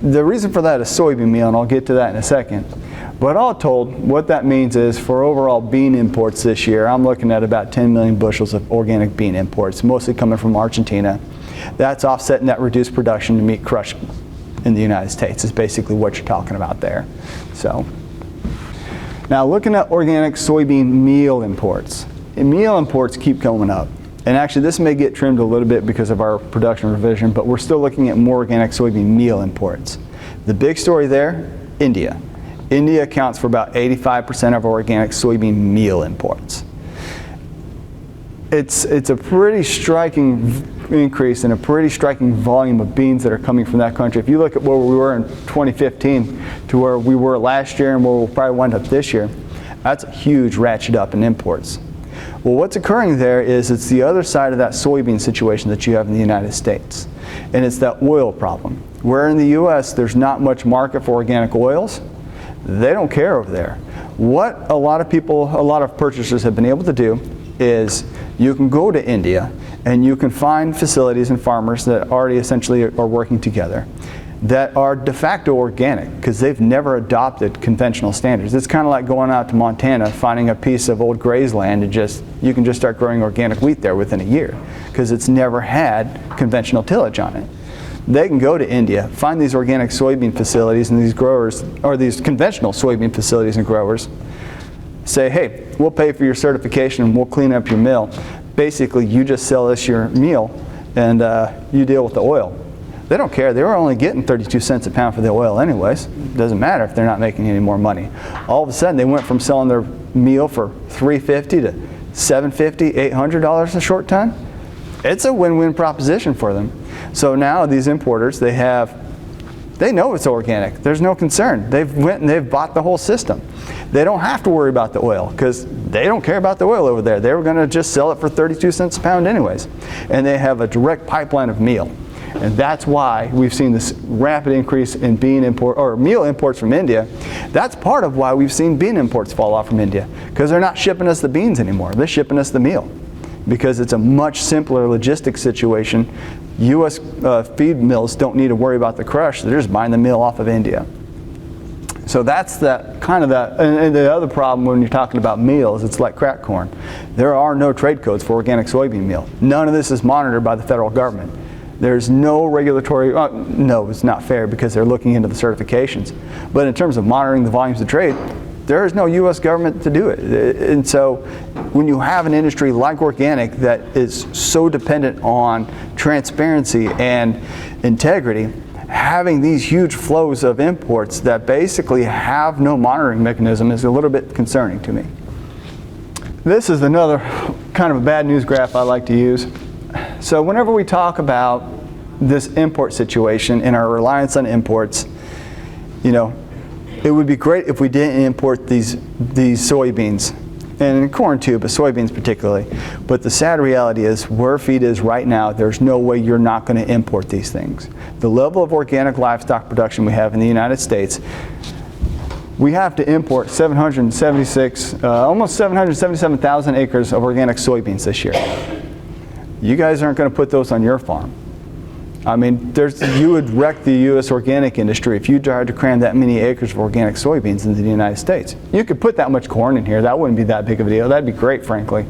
A: The reason for that is soybean meal, and I'll get to that in a second. But all told, what that means is for overall bean imports this year, I'm looking at about 10 million bushels of organic bean imports, mostly coming from Argentina. That's offsetting that reduced production to meet crush in the United States is basically what you're talking about there. So. Now looking at organic soybean meal imports. Meal imports keep going up. And actually this may get trimmed a little bit because of our production revision, but we're still looking at more organic soybean meal imports. The big story there, India. India accounts for about 85% of our organic soybean meal imports. It's a pretty striking increase and a pretty striking volume of beans that are coming from that country. If you look at where we were in 2015 to where we were last year and where we'll probably wind up this year, that's a huge ratchet up in imports. Well, what's occurring there is it's the other side of that soybean situation that you have in the United States, and it's that oil problem. Where in the U.S. there's not much market for organic oils, they don't care over there. What a lot of purchasers have been able to do is you can go to India and you can find facilities and farmers that already essentially are working together that are de facto organic because they've never adopted conventional standards. It's kind of like going out to Montana, finding a piece of old grazeland and you can just start growing organic wheat there within a year because it's never had conventional tillage on it. They can go to India, find these organic soybean facilities and these growers, or these conventional soybean facilities and growers, say, hey, we'll pay for your certification and we'll clean up your mill. Basically, you just sell us your meal and you deal with the oil. They don't care. They were only getting 32 cents a pound for the oil anyways. Doesn't matter if they're not making any more money. All of a sudden, they went from selling their meal for $350 to $750, $800 a short ton. It's a win-win proposition for them. So now these importers, they know it's organic. There's no concern. They've went and they've bought the whole system. They don't have to worry about the oil because they don't care about the oil over there. They were going to just sell it for 32 cents a pound anyways. And they have a direct pipeline of meal. And that's why we've seen this rapid increase in meal imports from India. That's part of why we've seen bean imports fall off from India because they're not shipping us the beans anymore. They're shipping us the meal because it's a much simpler logistics situation. U.S. feed mills don't need to worry about the crush. They're just buying the meal off of India. So that's and the other problem when you're talking about meals, it's like crack corn. There are no trade codes for organic soybean meal. None of this is monitored by the federal government. There's no regulatory, no, it's not fair because they're looking into the certifications. But in terms of monitoring the volumes of trade, there is no U.S. government to do it. And so when you have an industry like organic that is so dependent on transparency and integrity, having these huge flows of imports that basically have no monitoring mechanism is a little bit concerning to me. This is another kind of a bad news graph I like to use. So whenever we talk about this import situation and our reliance on imports, it would be great if we didn't import these soybeans, and corn too, but soybeans particularly. But the sad reality is where feed is right now, there's no way you're not going to import these things. The level of organic livestock production we have in the United States, we have to import almost 777,000 acres of organic soybeans this year. You guys aren't going to put those on your farm. I mean, you would wreck the U.S. organic industry if you tried to cram that many acres of organic soybeans into the United States. You could put that much corn in here. That wouldn't be that big of a deal. That'd be great, frankly.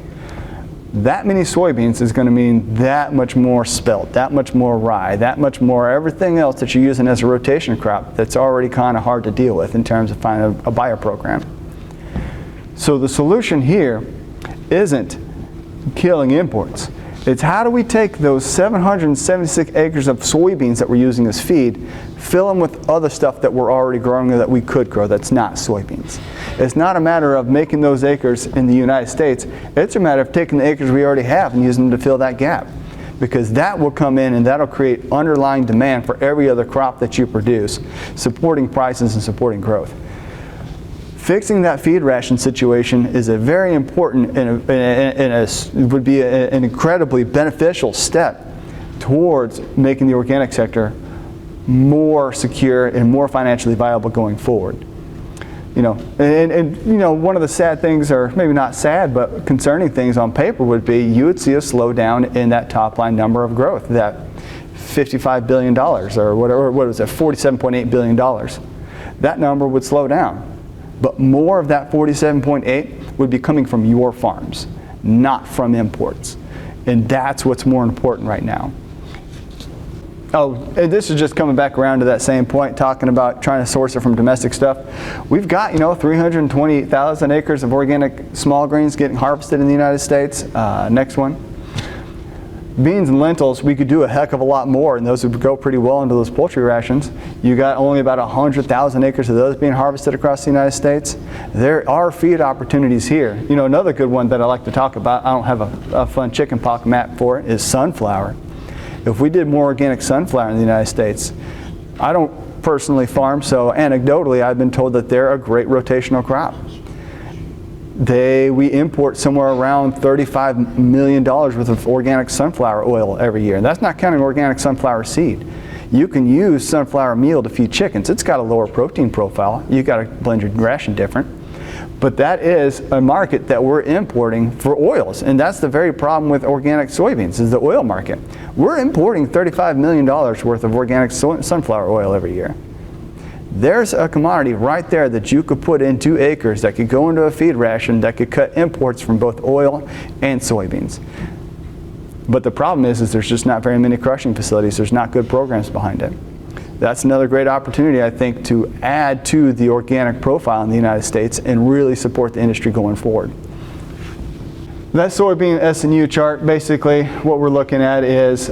A: That many soybeans is going to mean that much more spelt, that much more rye, that much more everything else that you're using as a rotation crop that's already kind of hard to deal with in terms of finding a buyer program. So the solution here isn't killing imports. It's how do we take those 776 acres of soybeans that we're using as feed, fill them with other stuff that we're already growing or that we could grow that's not soybeans. It's not a matter of making those acres in the United States. It's a matter of taking the acres we already have and using them to fill that gap. Because that will come in and that'll create underlying demand for every other crop that you produce, supporting prices and supporting growth. Fixing that feed ration situation is a very important and would be an incredibly beneficial step towards making the organic sector more secure and more financially viable going forward. One of the sad things, or maybe not sad, but concerning things on paper would be you would see a slowdown in that top line number of growth, that $55 billion or whatever, what was it, $47.8 billion. That number would slow down. But more of that 47.8 would be coming from your farms, not from imports. And that's what's more important right now. Oh, and this is just coming back around to that same point, talking about trying to source it from domestic stuff. We've got, 328,000 acres of organic small grains getting harvested in the United States. Next one. Beans and lentils, we could do a heck of a lot more, and those would go pretty well into those poultry rations. You got only about 100,000 acres of those being harvested across the United States. There are feed opportunities here. Another good one that I like to talk about, I don't have a fun chicken pox map for it, is sunflower. If we did more organic sunflower in the United States, I don't personally farm, so anecdotally I've been told that they're a great rotational crop. We import somewhere around $35 million worth of organic sunflower oil every year. And that's not counting organic sunflower seed. You can use sunflower meal to feed chickens. It's got a lower protein profile. You got to blend your ration different. But that is a market that we're importing for oils. And that's the very problem with organic soybeans, is the oil market. We're importing $35 million worth of organic sunflower oil every year. There's a commodity right there that you could put in 2 acres that could go into a feed ration that could cut imports from both oil and soybeans. But the problem is there's just not very many crushing facilities. There's not good programs behind it. That's another great opportunity, I think, to add to the organic profile in the United States and really support the industry going forward. That soybean S&U chart, basically what we're looking at is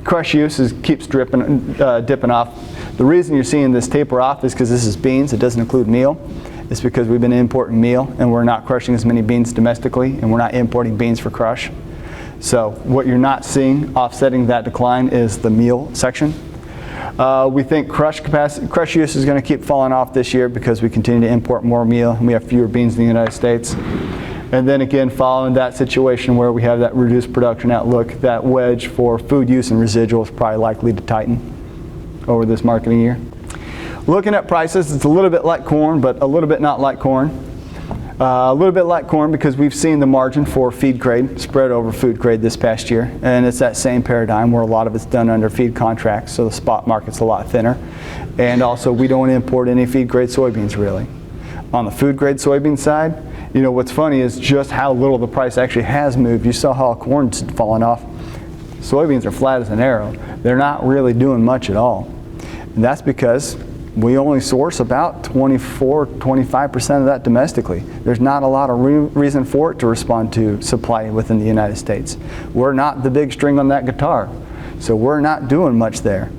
A: crush use keeps dipping off. The reason you're seeing this taper off is because this is beans. It doesn't include meal. It's because we've been importing meal and we're not crushing as many beans domestically, and we're not importing beans for crush. So what you're not seeing offsetting that decline is the meal section. We think crush use is going to keep falling off this year because we continue to import more meal and we have fewer beans in the United States. And then again, following that situation where we have that reduced production outlook, that wedge for food use and residual is probably likely to tighten over this marketing year. Looking at prices, it's a little bit like corn, but a little bit not like corn. A little bit like corn because we've seen the margin for feed grade spread over food grade this past year, and it's that same paradigm where a lot of it's done under feed contracts, so the spot market's a lot thinner. And also we don't import any feed grade soybeans really. On the food grade soybean side, you know, what's funny is just how little the price actually has moved. You saw how corn's fallen off. Soybeans are flat as an arrow. They're not really doing much at all. And that's because we only source about 24–25% of that domestically. There's not a lot of reason for it to respond to supply within the United States. We're not the big string on that guitar, so we're not doing much there.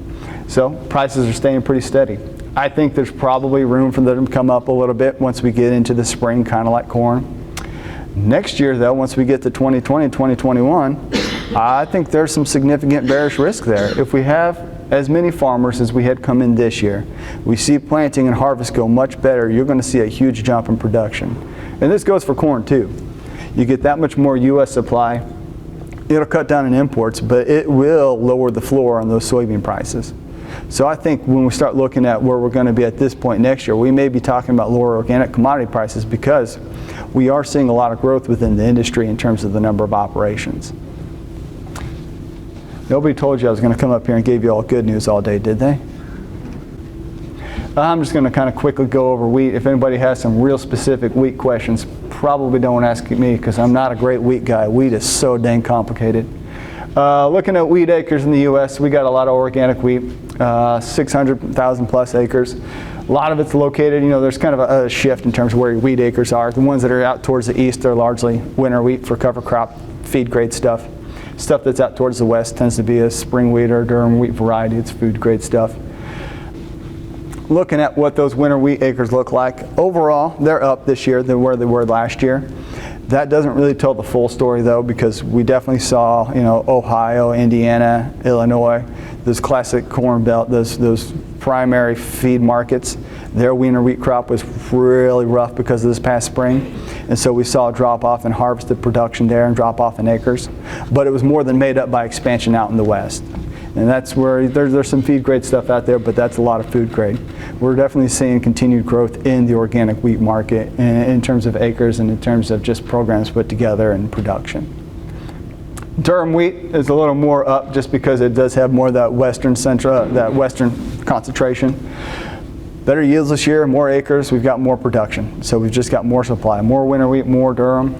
A: So prices are staying pretty steady. I think there's probably room for them to come up a little bit once we get into the spring, kind of like corn. Next year though, once we get to 2020, 2021, I think there's some significant bearish risk there. If we have as many farmers as we had come in this year, we see planting and harvest go much better, you're going to see a huge jump in production. And this goes for corn too. You get that much more U.S. supply, it'll cut down on imports, but it will lower the floor on those soybean prices. So I think when we start looking at where we're going to be at this point next year, we may be talking about lower organic commodity prices because we are seeing a lot of growth within the industry in terms of the number of operations. Nobody told you I was going to come up here and give you all good news all day, did they? I'm just going to kind of quickly go over wheat. If anybody has some real specific wheat questions, probably don't ask me because I'm not a great wheat guy. Wheat is so dang complicated. Looking at wheat acres in the U.S., we got a lot of organic wheat, 600,000 plus acres. A lot of it's located, you know, there's kind of a shift in terms of where your wheat acres are. The ones that are out towards the east are largely winter wheat for cover crop, feed grade stuff. Stuff that's out towards the west tends to be a spring wheat or durum wheat variety. It's food grade stuff. Looking at what those winter wheat acres look like, overall they're up this year than where they were last year. That doesn't really tell the full story though, because we definitely saw, you know, Ohio, Indiana, Illinois, those classic corn belt, those primary feed markets. Their winter wheat crop was really rough because of this past spring. And so we saw a drop off in harvested production there and drop off in acres. But it was more than made up by expansion out in the west. And that's where there's some feed grade stuff out there, but that's a lot of food grade. We're definitely seeing continued growth in the organic wheat market in terms of acres and in terms of just programs put together and production. Durum wheat is a little more up just because it does have more of that western concentration. Better yields this year, more acres, we've got more production. So we've just got more supply, more winter wheat, more durum.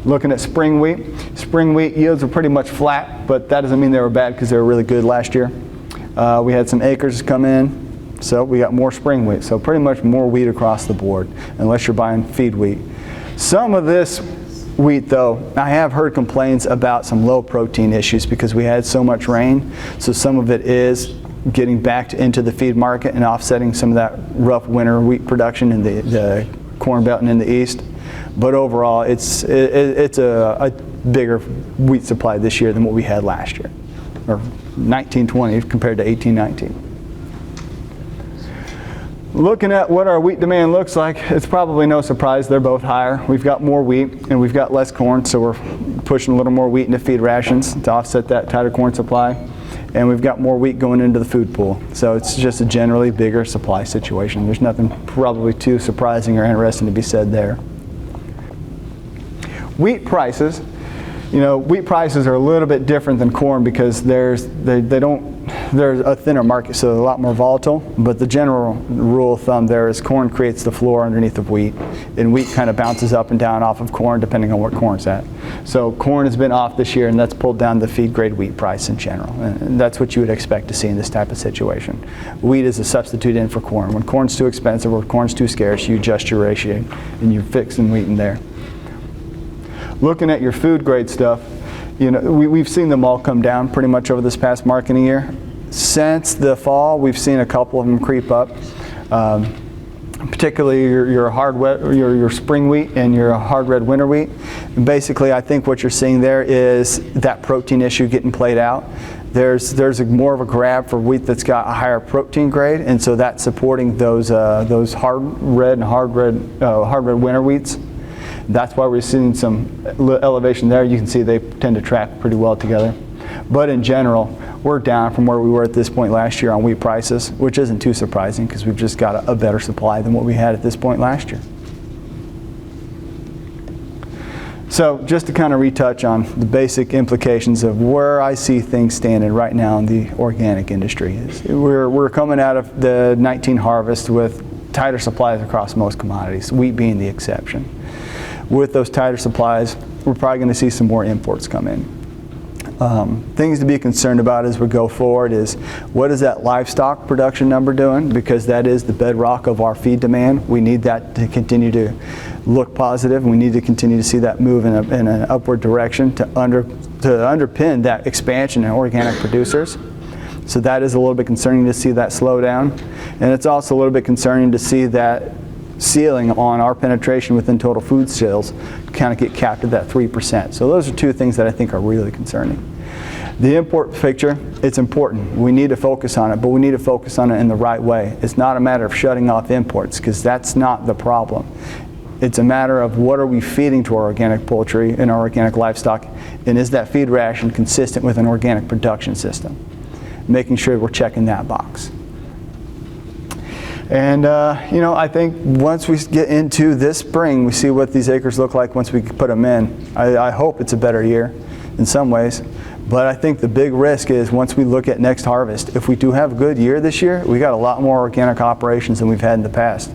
A: Looking at spring wheat yields are pretty much flat, but that doesn't mean they were bad because they were really good last year. We had some acres come in, so we got more spring wheat. So pretty much more wheat across the board, unless you're buying feed wheat. Some of this wheat though, I have heard complaints about some low protein issues because we had so much rain. So some of it is getting back into the feed market and offsetting some of that rough winter wheat production in the corn belt and in the east. But overall, it's a bigger wheat supply this year than what we had last year, or 1920 compared to 1819. Looking at what our wheat demand looks like, it's probably no surprise they're both higher. We've got more wheat and we've got less corn, so we're pushing a little more wheat into feed rations to offset that tighter corn supply. And we've got more wheat going into the food pool. So it's just a generally bigger supply situation. There's nothing probably too surprising or interesting to be said there. Wheat prices, you know, wheat prices are a little bit different than corn because there's a thinner market, so they're a lot more volatile. But the general rule of thumb there is corn creates the floor underneath of wheat, and wheat kind of bounces up and down off of corn depending on what corn's at. So corn has been off this year, and that's pulled down the feed grade wheat price in general. And that's what you would expect to see in this type of situation. Wheat is a substitute in for corn. When corn's too expensive or corn's too scarce, you adjust your ratio and you fix in wheat in there. Looking at your food grade stuff, you know, we've seen them all come down pretty much over this past marketing year. Since the fall, we've seen a couple of them creep up, particularly your spring wheat and your hard red winter wheat. And basically, I think what you're seeing there is that protein issue getting played out. There's more of a grab for wheat that's got a higher protein grade, and so that's supporting those hard red winter wheats. That's why we're seeing some elevation there. You can see they tend to track pretty well together. But in general, we're down from where we were at this point last year on wheat prices, which isn't too surprising because we've just got a better supply than what we had at this point last year. So just to kind of retouch on the basic implications of where I see things standing right now in the organic industry is we're coming out of the 19 harvest with tighter supplies across most commodities, wheat being the exception. With those tighter supplies, we're probably going to see some more imports come in. Things to be concerned about as we go forward is what is that livestock production number doing, because that is the bedrock of our feed demand. We need that to continue to look positive. We need to continue to see that move in an upward direction to underpin that expansion in organic producers. So that is a little bit concerning to see that slow down. And it's also a little bit concerning to see that ceiling on our penetration within total food sales kind of get capped at that 3%. So those are two things that I think are really concerning. The import picture, it's important. We need to focus on it, but we need to focus on it in the right way. It's not a matter of shutting off imports, because that's not the problem. It's a matter of what are we feeding to our organic poultry and our organic livestock, and is that feed ration consistent with an organic production system? Making sure we're checking that box. And you know, I think once we get into this spring, we see what these acres look like once we put them in. I hope it's a better year in some ways, but I think the big risk is once we look at next harvest, if we do have a good year this year, we got a lot more organic operations than we've had in the past.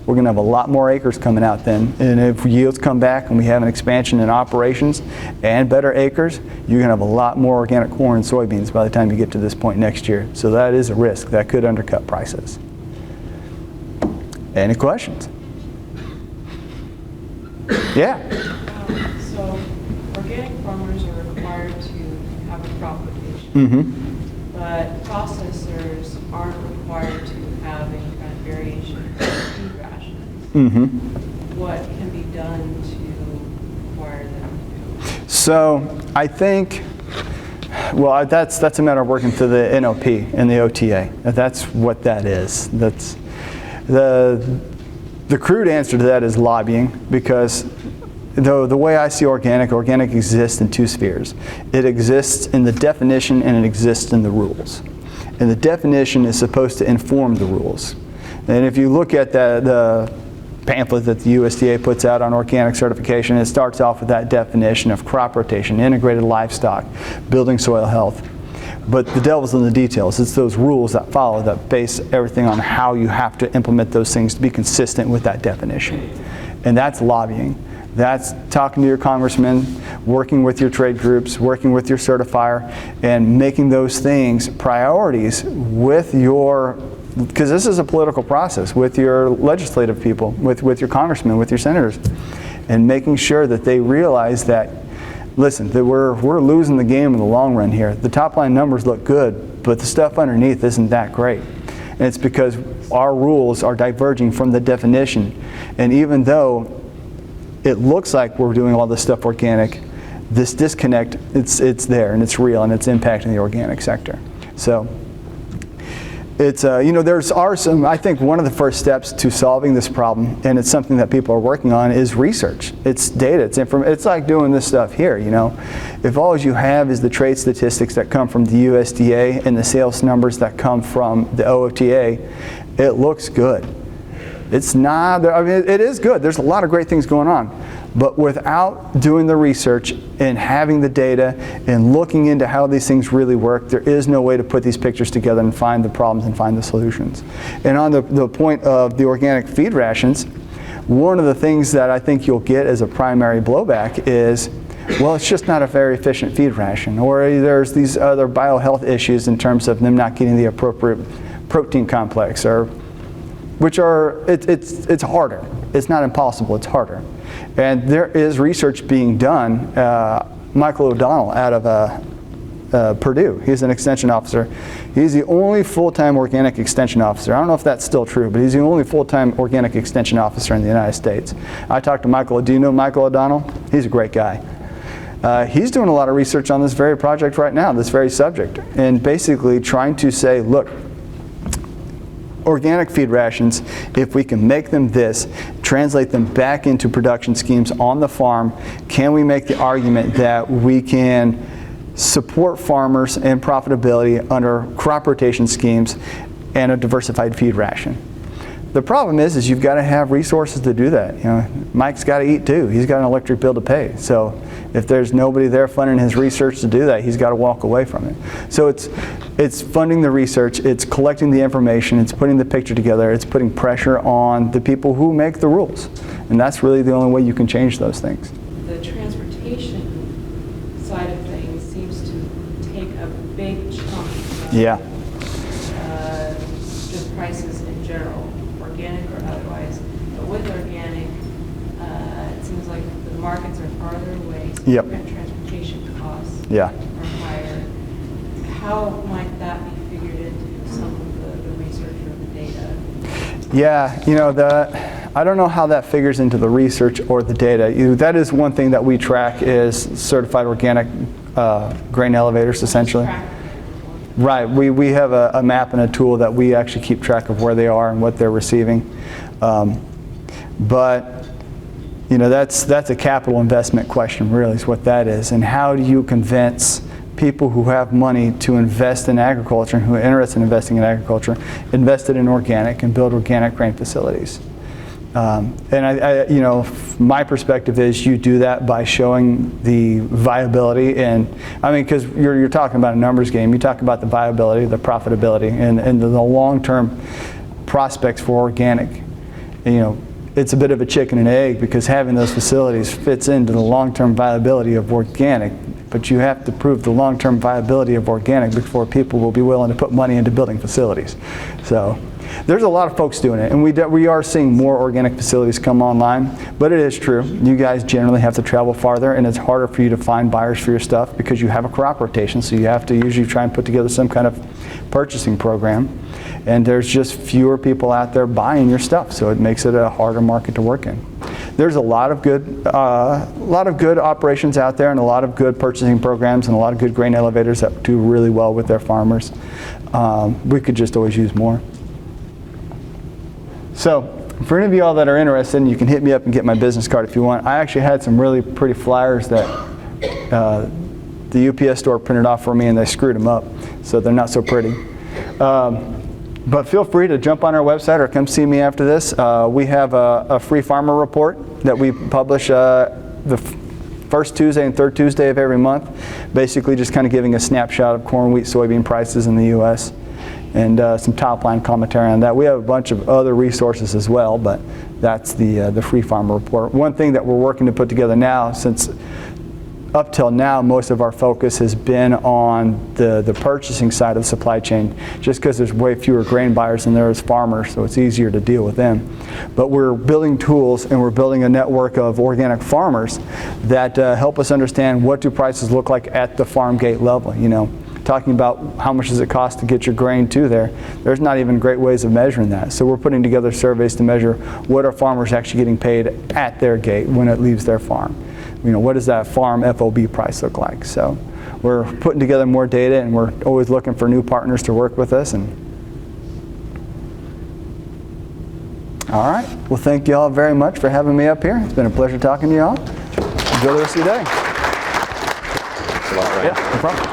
A: We're going to have a lot more acres coming out then, and if yields come back and we have an expansion in operations and better acres, you're going to have a lot more organic corn and soybeans by the time you get to this point next year. So that is a risk that could undercut prices. Any questions? Yeah.
F: So organic farmers are required to have a crop rotation, but processors aren't required to have any kind of variation in feed rations. What can be done to require them to do it?
A: So I think, well, that's a matter of working through the NOP and the OTA. That's what that is. That's the crude answer to that is lobbying, because the way I see organic exists in two spheres. It exists in the definition and it exists in the rules. And the definition is supposed to inform the rules. And if you look at the pamphlet that the USDA puts out on organic certification, it starts off with that definition of crop rotation, integrated livestock, building soil health. But the devil's in the details. It's those rules that follow that base everything on how you have to implement those things to be consistent with that definition. And that's lobbying. That's talking to your congressman, working with your trade groups, working with your certifier, and making those things priorities with your, because this is a political process, with your legislative people, with your congressmen, with your senators, and making sure that they realize that, listen, that we're losing the game in the long run here. The top line numbers look good, but the stuff underneath isn't that great. And it's because our rules are diverging from the definition. And even though it looks like we're doing all this stuff organic, this disconnect, it's there and it's real and it's impacting the organic sector. So it's, you know, I think one of the first steps to solving this problem, and it's something that people are working on, is research. It's data, it's information. It's like doing this stuff here, you know. If all you have is the trade statistics that come from the USDA and the sales numbers that come from the OCIA, it looks good. It's not, I mean, it is good. There's a lot of great things going on. But without doing the research and having the data and looking into how these things really work, there is no way to put these pictures together and find the problems and find the solutions. And on the point of the organic feed rations, one of the things that I think you'll get as a primary blowback is, well, it's just not a very efficient feed ration, or there's these other biohealth issues in terms of them not getting the appropriate protein complex, or which are, it's harder. It's not impossible, it's harder. And there is research being done. Michael O'Donnell out of Purdue, he's an extension officer. He's the only full-time organic extension officer. I don't know if that's still true, but he's the only full-time organic extension officer in the United States. I talked to Michael. Do you know Michael O'Donnell? He's a great guy. He's doing a lot of research on this very project right now, this very subject, and basically trying to say, look, organic feed rations, if we can make them this, translate them back into production schemes on the farm, can we make the argument that we can support farmers and profitability under crop rotation schemes and a diversified feed ration? The problem is you've got to have resources to do that. You know, Mike's got to eat too. He's got an electric bill to pay. So if there's nobody there funding his research to do that, he's got to walk away from it. So it's funding the research, it's collecting the information, it's putting the picture together, it's putting pressure on the people who make the rules. And that's really the only way you can change those things.
F: The transportation side of things seems to take a big chunk of
A: Yeah.
F: just prices in general, organic or otherwise. But with organic, it seems like the markets are farther away, so
A: Yep.
F: transportation costs
A: Yeah.
F: are higher. How might that be figured into some of the research or the data?
A: Yeah, you know, I don't know how that figures into the research or the data. That is one thing that we track is certified organic grain elevators, essentially. Right, we have a map and a tool that we actually keep track of where they are and what they're receiving. But you know, that's a capital investment question, really, is what that is. And how do you convince people who have money to invest in agriculture and who are interested in investing in agriculture, invest it in organic and build organic grain facilities? And I, you know, my perspective is you do that by showing the viability, and I mean, because you're talking about a numbers game. You talk about the viability, the profitability, and the long-term prospects for organic. You know, it's a bit of a chicken and egg because having those facilities fits into the long-term viability of organic. But you have to prove the long-term viability of organic before people will be willing to put money into building facilities. So there's a lot of folks doing it, and we are seeing more organic facilities come online. But it is true, you guys generally have to travel farther, and it's harder for you to find buyers for your stuff because you have a crop rotation, so you have to usually try and put together some kind of purchasing program. And there's just fewer people out there buying your stuff, so it makes it a harder market to work in. There's a lot of good operations out there, and a lot of good purchasing programs, and a lot of good grain elevators that do really well with their farmers. We could just always use more. So, for any of y'all that are interested, you can hit me up and get my business card if you want. I actually had some really pretty flyers that the UPS store printed off for me, and they screwed them up, so they're not so pretty. But feel free to jump on our website or come see me after this. We have a free farmer report that we publish the first Tuesday and third Tuesday of every month, basically just kind of giving a snapshot of corn, wheat, soybean prices in the U.S. and some top-line commentary on that. We have a bunch of other resources as well, but that's the free farmer report. One thing that we're working to put together now, since up till now, most of our focus has been on the purchasing side of the supply chain, just because there's way fewer grain buyers than there is farmers, so it's easier to deal with them. But we're building tools, and we're building a network of organic farmers that help us understand what do prices look like at the farm gate level. You know, talking about how much does it cost to get your grain to there, there's not even great ways of measuring that. So we're putting together surveys to measure what are farmers actually getting paid at their gate when it leaves their farm. You know, what does that farm FOB price look like? So we're putting together more data, and we're always looking for new partners to work with us. And all right, well, thank you all very much for having me up here. It's been a pleasure talking to you all. Enjoy the rest of your day.
C: Thanks a lot, Ryan.
A: Yeah, no problem.